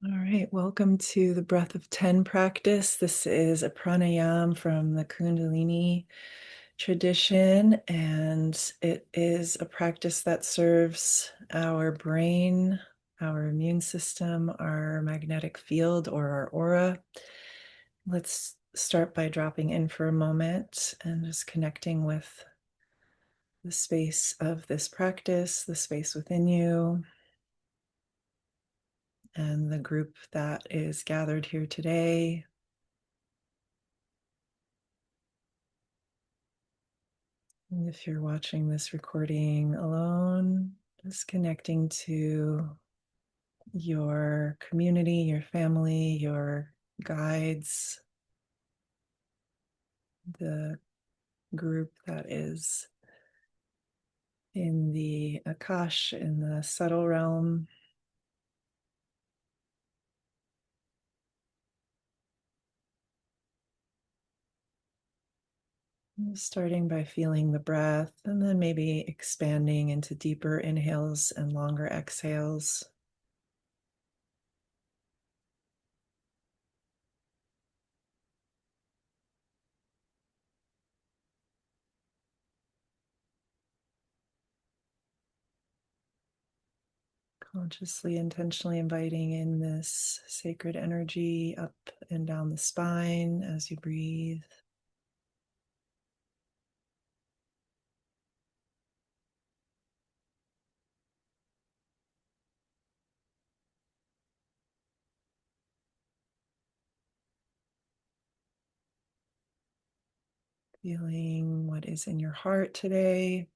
All right, welcome to the Breath of 10 practice. This is a pranayam from the Kundalini tradition, and it is a practice that serves our brain, our immune system, our magnetic field, or our aura. Let's start by dropping in for a moment and just connecting with the space of this practice, the space within you, and the group that is gathered here today. And if you're watching this recording alone, just connecting to your community, your family, your guides, the group that is in the Akash, in the subtle realm. Starting by feeling the breath and then maybe expanding into deeper inhales and longer exhales. Consciously, intentionally inviting in this sacred energy up and down the spine as you breathe. Feeling what is in your heart today.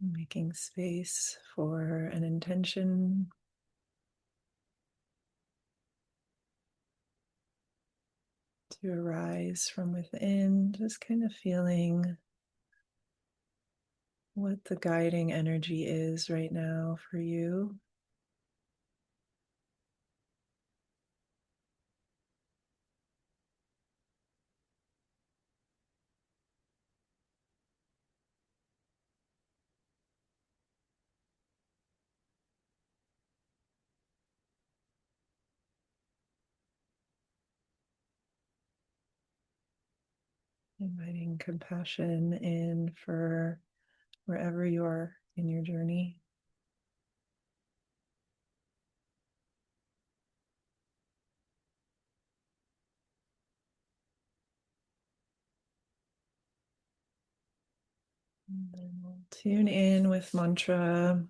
Making space for an intention. To arise from within, just kind of feeling what the guiding energy is right now for you. Inviting compassion in for wherever you are in your journey. And then we'll tune in with mantra.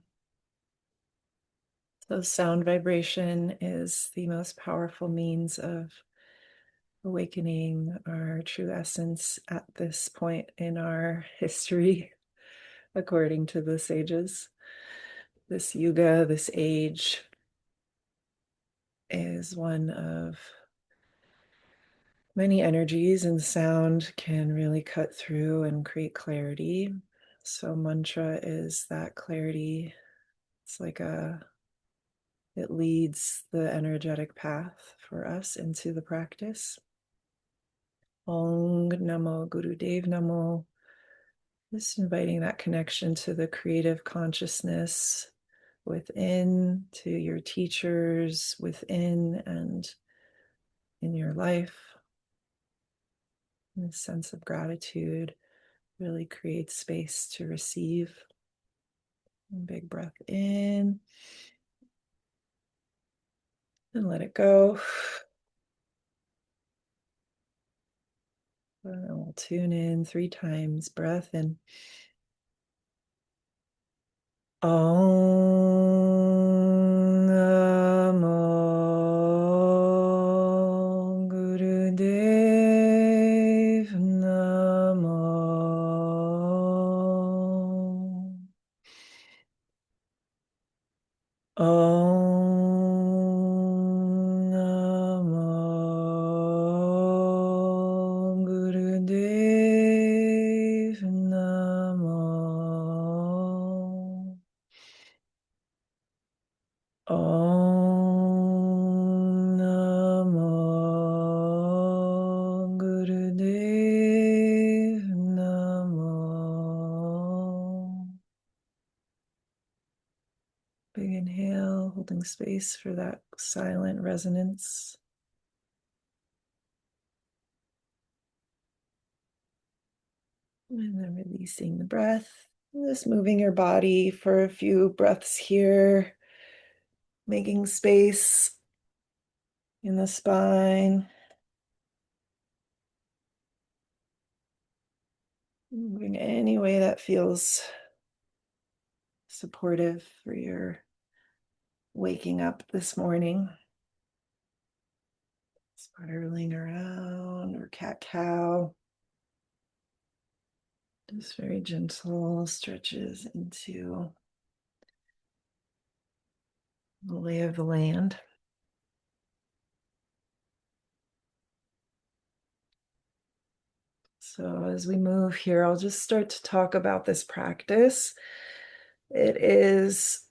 So, sound vibration is the most powerful means of awakening our true essence at this point in our history, according to the sages. This yuga, this age, is one of many energies, and sound can really cut through and create clarity. So, mantra is that clarity. It's like it leads the energetic path for us into the practice. Ong Namo Gurudev Namo. Just inviting that connection to the creative consciousness within, to your teachers within and in your life. And this sense of gratitude really creates space to receive. And big breath in and let it go. And we'll tune in 3 times. Breath in. Om Namo Gurudev Namo. Om Namo Gurudev Namo. Om Namo space for that silent resonance. And then releasing the breath. Just moving your body for a few breaths here, making space in the spine. Moving any way that feels supportive for your waking up this morning. Spiraling around or cat cow. Just very gentle stretches into the lay of the land. So as we move here, I'll just start to talk about this practice. It is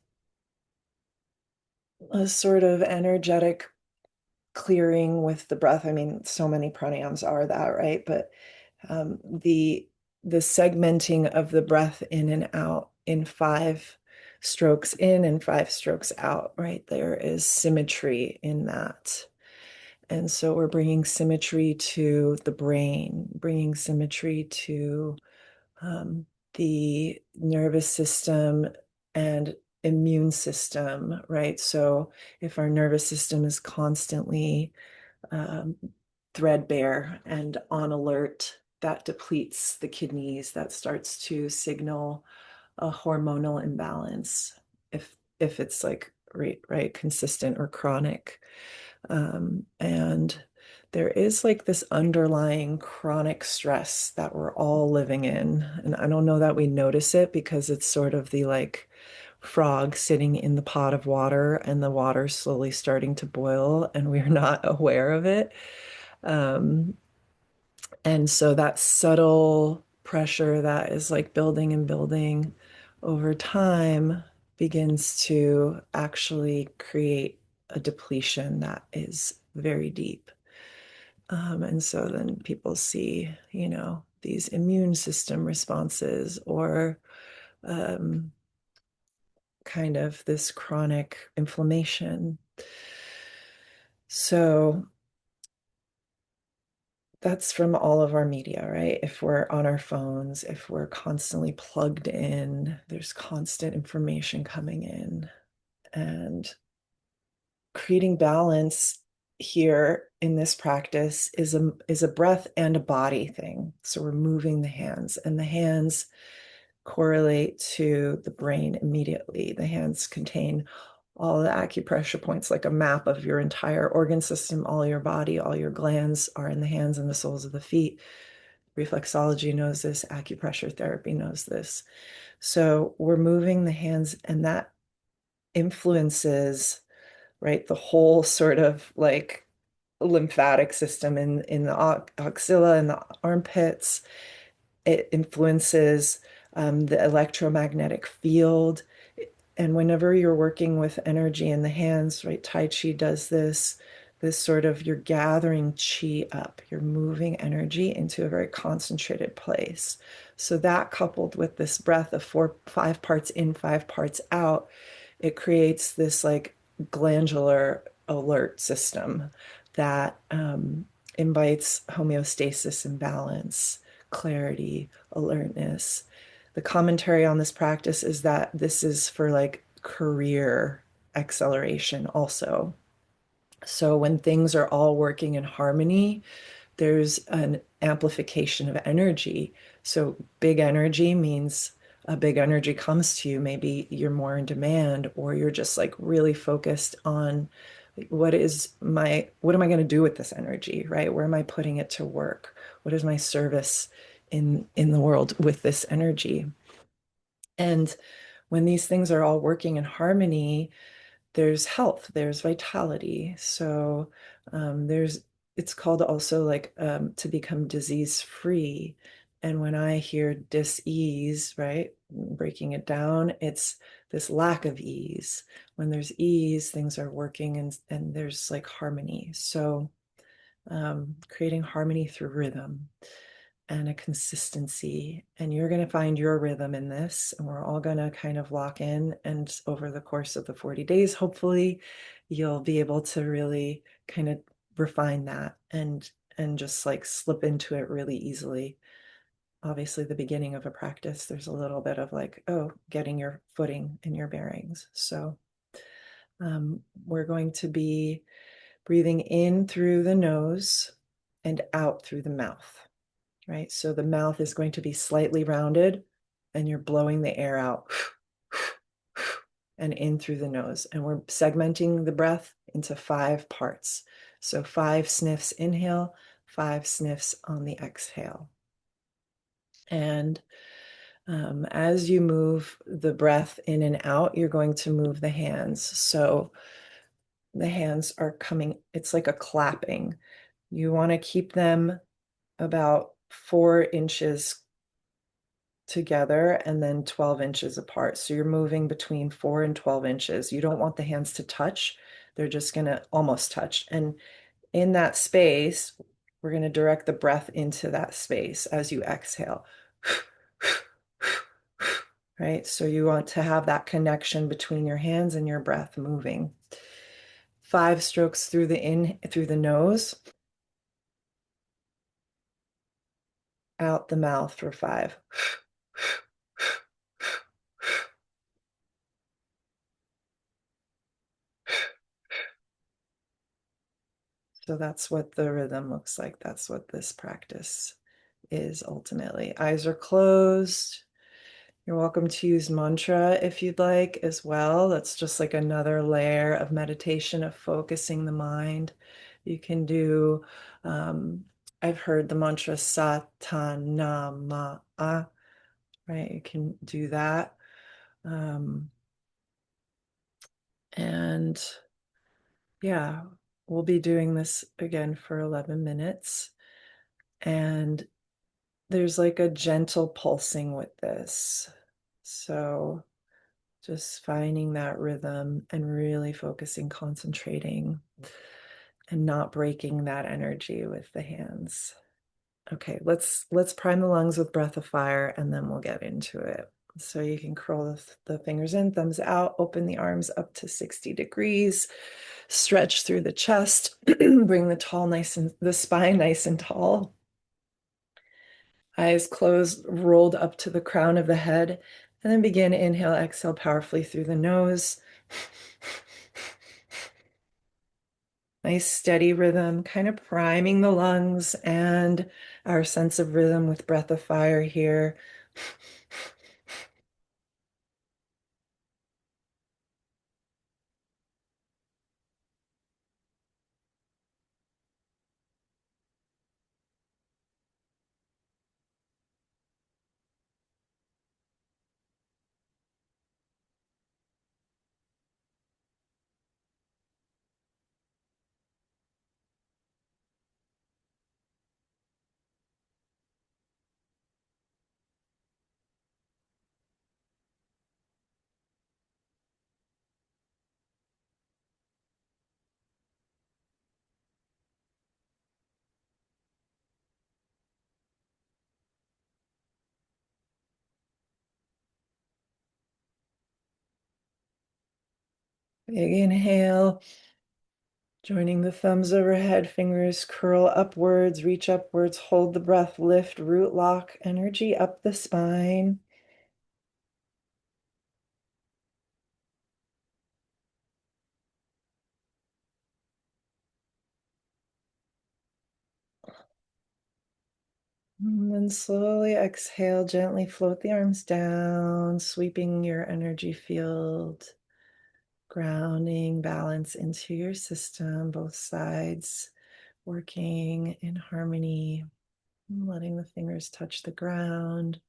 a sort of energetic clearing with the breath. I mean, so many pranayams are that, right? But the segmenting of the breath in and out in 5 strokes in and 5 strokes out, right? There is symmetry in that. And so we're bringing symmetry to the brain, bringing symmetry to the nervous system and immune system, right? So if our nervous system is constantly um, threadbare and on alert, that depletes the kidneys, that starts to signal a hormonal imbalance if it's like right consistent or chronic. And there is like this underlying chronic stress that we're all living in. And I don't know that we notice it because it's sort of the like frog sitting in the pot of water and the water slowly starting to boil and we're not aware of it. Um, and so that subtle pressure that is like building and building over time begins to actually create a depletion that is very deep. And so then people see, these immune system responses or kind of this chronic inflammation. So that's from all of our media, right? If we're on our phones, if we're constantly plugged in, there's constant information coming in. And creating balance here in this practice is a breath and a body thing. So we're moving the hands, and the hands correlate to the brain immediately. The hands contain all the acupressure points, like a map of your entire organ system, all your body, all your glands are in the hands and the soles of the feet. Reflexology knows this, acupressure therapy knows this. So we're moving the hands, and that influences, right, the whole sort of like lymphatic system in the axilla and the armpits. It influences the electromagnetic field. And whenever you're working with energy in the hands, right, Tai Chi does this sort of, you're gathering chi up, you're moving energy into a very concentrated place. So that coupled with this breath of 5 parts in, 5 parts out, it creates this like glandular alert system that invites homeostasis and balance, clarity, alertness. The commentary on this practice is that this is for like career acceleration also. So when things are all working in harmony, there's an amplification of energy. So big energy means a big energy comes to you. Maybe you're more in demand, or you're just like really focused on what am I going to do with this energy, right? Where am I putting it to work? What is my service in the world with this energy? And when these things are all working in harmony, there's health, there's vitality. So there's it's called also like to become disease free. And when I hear dis-ease, right, breaking it down, it's this lack of ease. When there's ease, things are working and there's like harmony. So creating harmony through rhythm. and a consistency. And you're going to find your rhythm in this. And we're all going to kind of lock in. And over the course of the 40 days, hopefully, you'll be able to really kind of refine that and just like slip into it really easily. Obviously, the beginning of a practice, there's a little bit of like, oh, getting your footing and your bearings. So we're going to be breathing in through the nose and out through the mouth, right? So the mouth is going to be slightly rounded and you're blowing the air out and in through the nose. And we're segmenting the breath into 5 parts. So 5 sniffs inhale, 5 sniffs on the exhale. And as you move the breath in and out, you're going to move the hands. So the hands are coming, it's like a clapping. You want to keep them about 4 inches together and then 12 inches apart. So you're moving between 4 and 12 inches. You don't want the hands to touch. They're just going to almost touch. And in that space, we're going to direct the breath into that space as you exhale. Right? So you want to have that connection between your hands and your breath moving. 5 strokes through the nose, out the mouth for 5. So that's what the rhythm looks like. That's what this practice is ultimately. Eyes are closed. You're welcome to use mantra if you'd like as well. That's just like another layer of meditation, of focusing the mind. You can do, I've heard the mantra Satanama, right? You can do that. And yeah, we'll be doing this again for 11 minutes. And there's like a gentle pulsing with this. So just finding that rhythm and really focusing, concentrating, and not breaking that energy with the hands. Okay, let's prime the lungs with breath of fire and then we'll get into it. So you can curl the fingers in, thumbs out, open the arms up to 60 degrees, stretch through the chest, bring the spine nice and tall. Eyes closed, rolled up to the crown of the head, and then begin inhale, exhale powerfully through the nose. Nice steady rhythm, kind of priming the lungs and our sense of rhythm with breath of fire here. Big inhale, joining the thumbs overhead, fingers curl upwards, reach upwards, hold the breath, lift, root lock energy up the spine. And then slowly exhale, gently float the arms down, sweeping your energy field, grounding balance into your system, both sides working in harmony, letting the fingers touch the ground.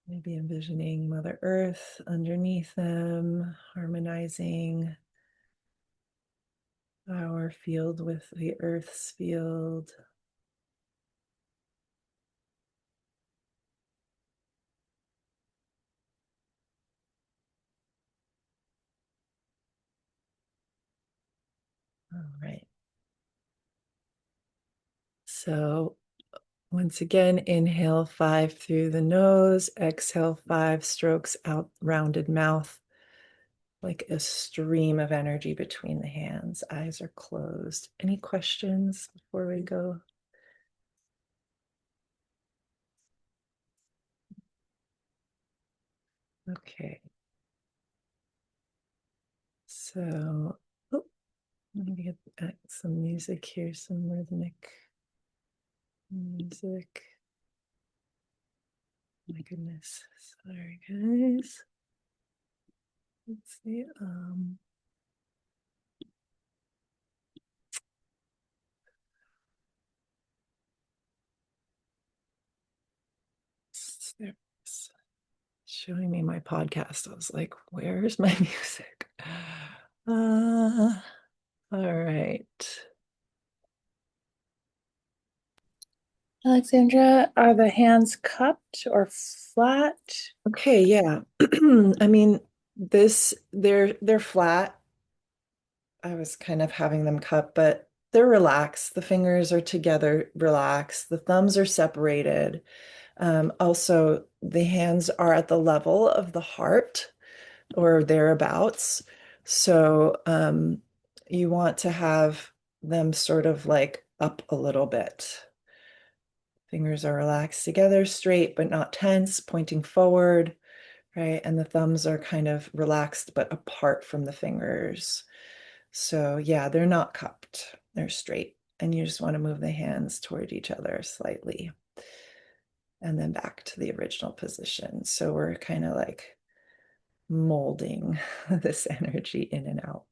Maybe envisioning Mother Earth underneath them, harmonizing our field with the Earth's field. All right. So Once again, inhale 5 through the nose, exhale 5 strokes out, rounded mouth, like a stream of energy between the hands. Eyes are closed. Any questions before we go? Okay. So, oh, let me get some music here, some rhythmic music. My goodness. Sorry, guys. Let's see. There's showing me my podcast. I was like, where's my music? All right. Alexandra, are the hands cupped or flat? Okay, yeah. I mean, they're flat. I was kind of having them cupped, but they're relaxed. The fingers are together, relaxed. The thumbs are separated. Also, the hands are at the level of the heart or thereabouts. So you want to have them sort of like up a little bit. Fingers are relaxed together, straight but not tense, pointing forward, right? And the thumbs are kind of relaxed but apart from the fingers. So yeah, they're not cupped, they're straight. And you just want to move the hands toward each other slightly and then back to the original position. So we're kind of like molding this energy in and out.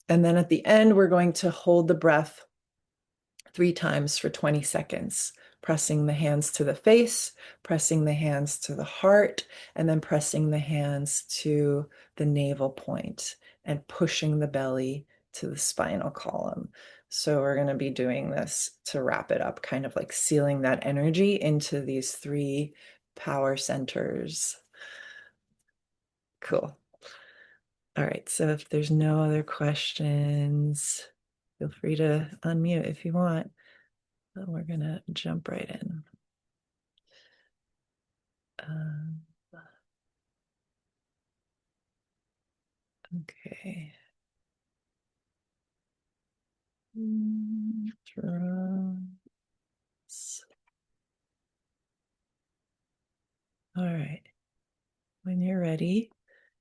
And then at the end, we're going to hold the breath 3 times for 20 seconds, pressing the hands to the face, pressing the hands to the heart, and then pressing the hands to the navel point and pushing the belly to the spinal column. So we're going to be doing this to wrap it up, kind of like sealing that energy into these 3 power centers. Cool. All right, so if there's no other questions, feel free to unmute if you want. We're gonna jump right in. Um, okay. Drums. All right. When you're ready,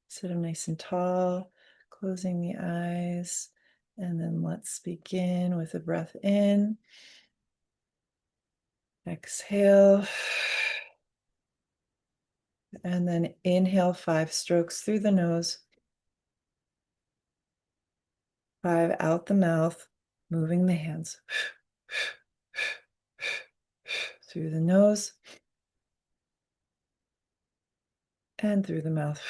sit up nice and tall, closing the eyes, and then let's begin with a breath in. Exhale. And then inhale 5 strokes through the nose, 5 out the mouth, moving the hands through the nose and through the mouth.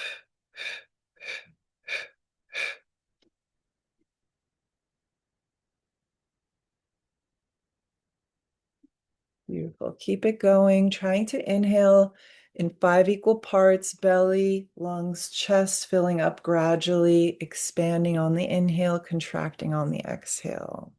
Beautiful. Keep it going. Trying to inhale in 5 equal parts, belly, lungs, chest, filling up gradually, expanding on the inhale, contracting on the exhale.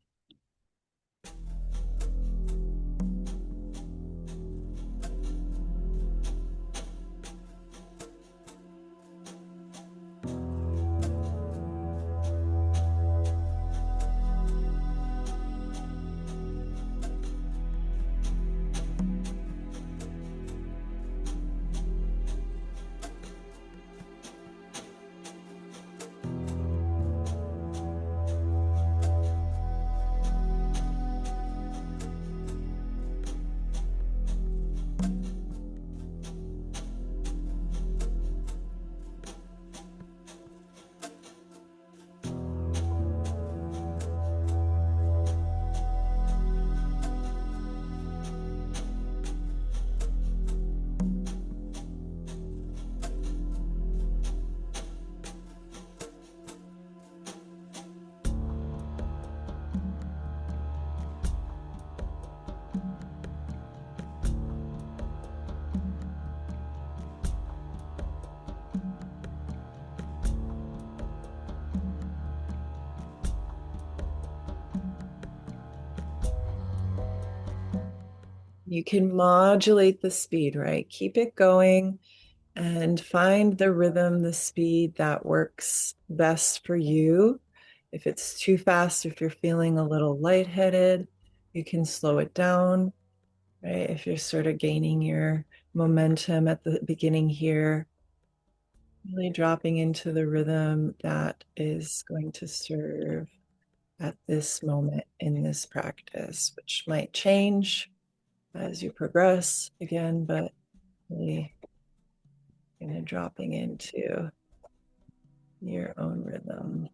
You can modulate the speed, right? Keep it going and find the rhythm, the speed that works best for you. If it's too fast, if you're feeling a little lightheaded, you can slow it down, right? If you're sort of gaining your momentum at the beginning here, really dropping into the rhythm that is going to serve at this moment in this practice, which might change as you progress again, but really kind of dropping into your own rhythm.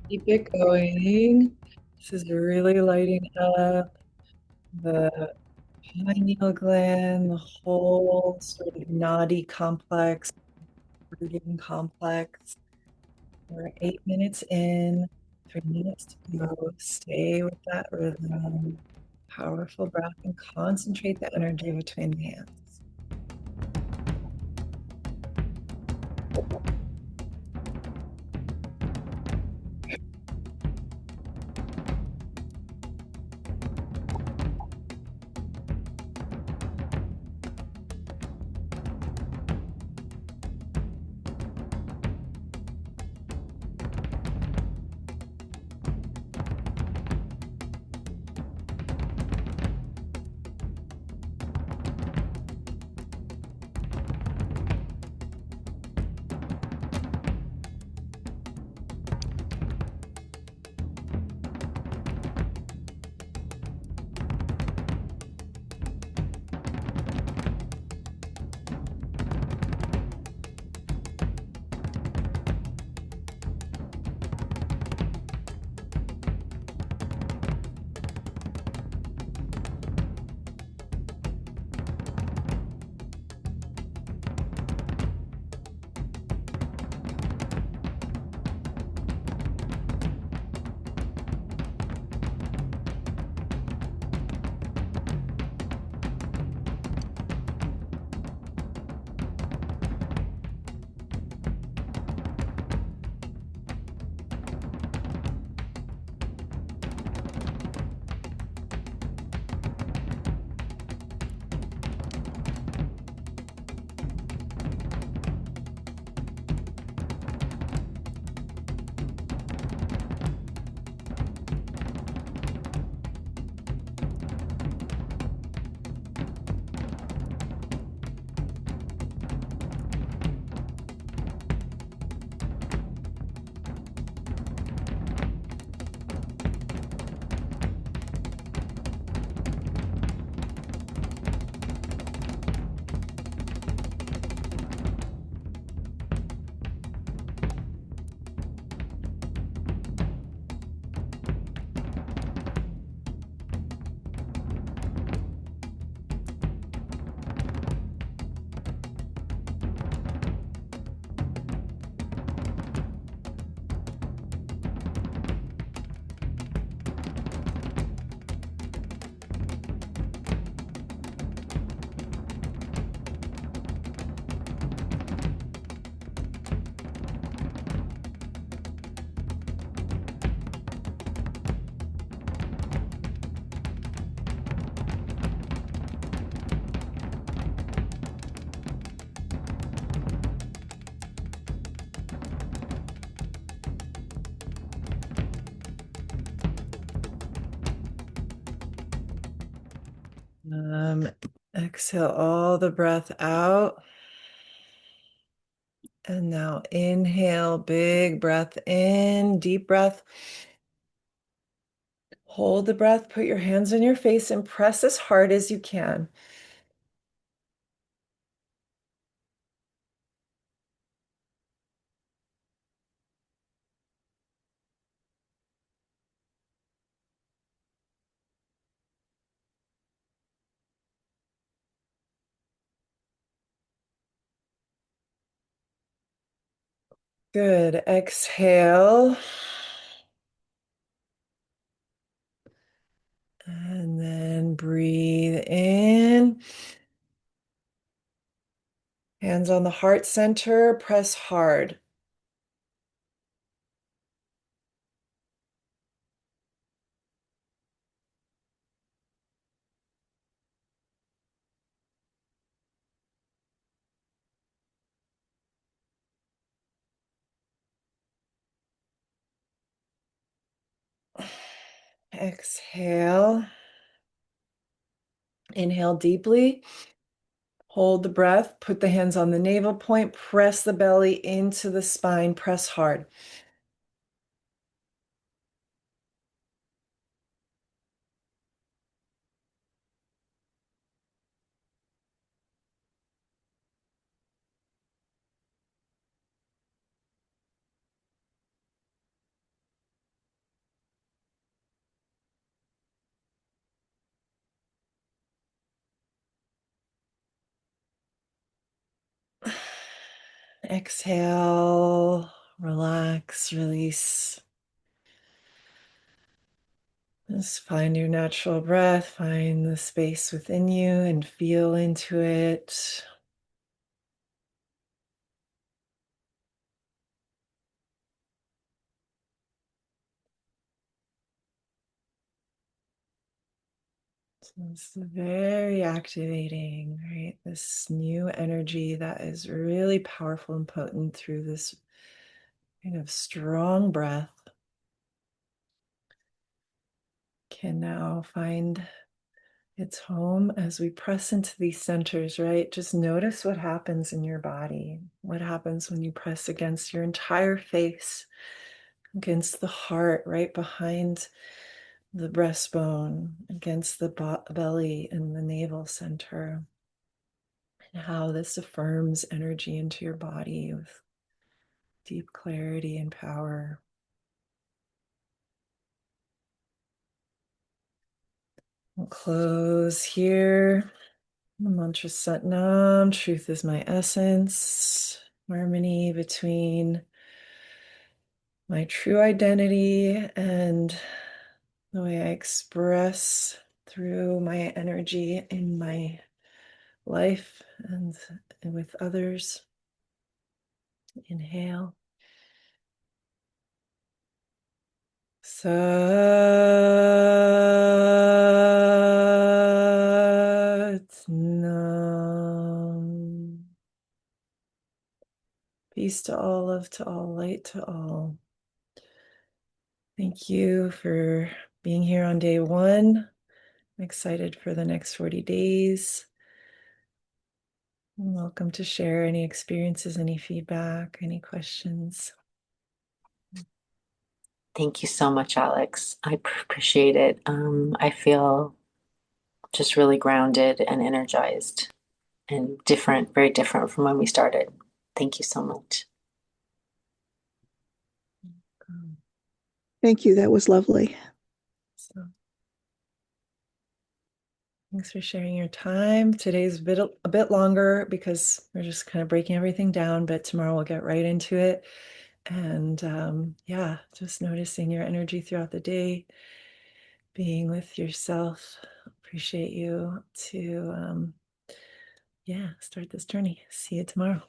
Keep it going. This is really lighting up the pineal gland, the whole sort of noddy complex, rooting complex. We're 8 minutes in, 3 minutes to go. Stay with that rhythm. Powerful breath and concentrate the energy between the hands. Um, Exhale all the breath out. And now inhale, big breath in, deep breath. Hold the breath, put your hands on your face and press as hard as you can. Good. Exhale. And then breathe in. Hands on the heart center, press hard. Exhale. Inhale deeply. Hold the breath. Put the hands on the navel point. Press the belly into the spine. Press hard. exhale, relax, release. Just find your natural breath, find the space within you and feel into it. So it's very activating, right? This new energy that is really powerful and potent through this kind of strong breath can now find its home as we press into these centers, right? Just notice what happens in your body. What happens when you press against your entire face, against the heart, right behind the breastbone, against the belly and the navel center, and how this affirms energy into your body with deep clarity and power. We'll close here. The mantra Satnam, truth is my essence, harmony between my true identity and the way I express through my energy in my life and with others. Inhale. Satnam. Peace to all, love to all, light to all. Thank you for being here on day one. I'm excited for the next 40 days. You're welcome to share any experiences, any feedback, any questions. Thank you so much, Alex. I appreciate it. I feel just really grounded and energized and different, very different from when we started. Thank you so much. Thank you. That was lovely. So, thanks for sharing your time. Today's a bit longer because we're just kind of breaking everything down, but tomorrow we'll get right into it. And yeah, just noticing your energy throughout the day, being with yourself. Appreciate you to yeah, start this journey. See you tomorrow.